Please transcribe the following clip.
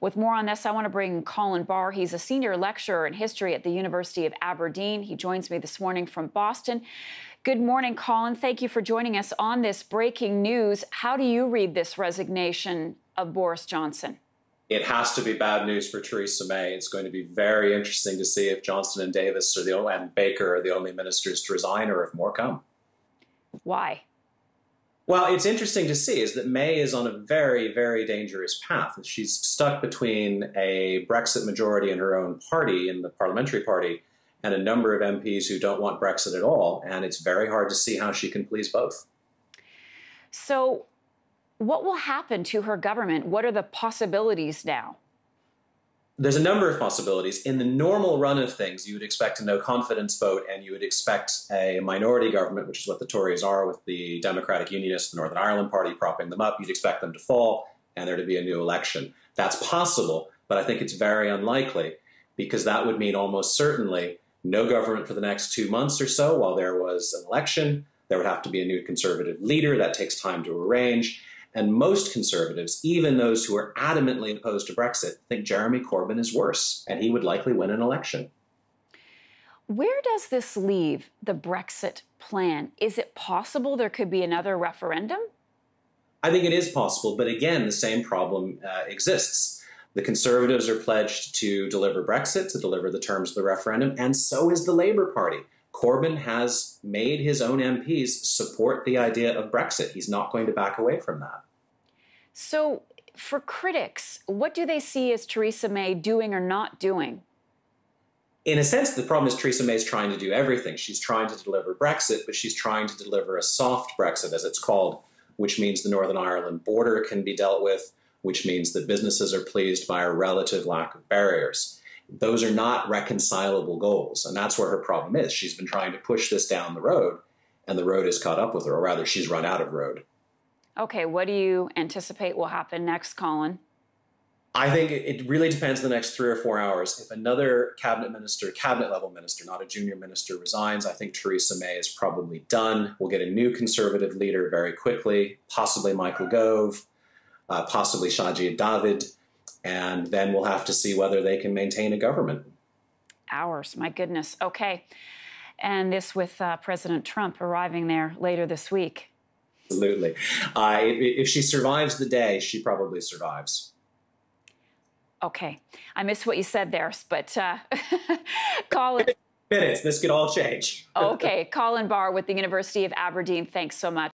With more on this, I want to bring Colin Barr. He's a senior lecturer in history at the University of Aberdeen. He joins me this morning from Boston. Good morning, Colin. Thank you for joining us on this breaking news. How do you read this resignation of Boris Johnson? It has to be bad news for Theresa May. It's going to be very interesting to see if Johnson and Davis and Baker are the only ministers to resign, or if more come. Why? Well, it's interesting to see is that May is on a very, very dangerous path. She's stuck between a Brexit majority in her own party, in the parliamentary party, and a number of MPs who don't want Brexit at all. And it's very hard to see how she can please both. So what will happen to her government? What are the possibilities now? There's a number of possibilities. In the normal run of things, you would expect a no-confidence vote, and you would expect a minority government, which is what the Tories are, with the Democratic Unionists, the Northern Ireland Party, propping them up. You'd expect them to fall, and there to be a new election. That's possible, but I think it's very unlikely, because that would mean almost certainly no government for the next 2 months or so while there was an election. There would have to be a new Conservative leader. That takes time to arrange. And most Conservatives, even those who are adamantly opposed to Brexit, think Jeremy Corbyn is worse, and he would likely win an election. Where does this leave the Brexit plan? Is it possible there could be another referendum? I think it is possible, but again, the same problem exists. The Conservatives are pledged to deliver Brexit, to deliver the terms of the referendum, and so is the Labour Party. Corbyn has made his own MPs support the idea of Brexit. He's not going to back away from that. So for critics, what do they see as Theresa May doing or not doing? In a sense, the problem is Theresa May is trying to do everything. She's trying to deliver Brexit, but she's trying to deliver a soft Brexit, as it's called, which means the Northern Ireland border can be dealt with, which means that businesses are pleased by a relative lack of barriers. Those are not reconcilable goals, and that's where her problem is. She's been trying to push this down the road, and the road has caught up with her, or rather, she's run out of road. Okay, what do you anticipate will happen next, Colin? I think it really depends the next 3 or 4 hours. If another cabinet level minister, not a junior minister, resigns, I think Theresa May is probably done. We'll get a new Conservative leader very quickly, possibly Michael Gove, possibly Sajid David, and then we'll have to see whether they can maintain a government. Hours, my goodness. Okay. And this with President Trump arriving there later this week. Absolutely. If she survives the day, she probably survives. Okay. I missed what you said there, but Colin. Minutes, this could all change. Okay. Colin Barr with the University of Aberdeen. Thanks so much.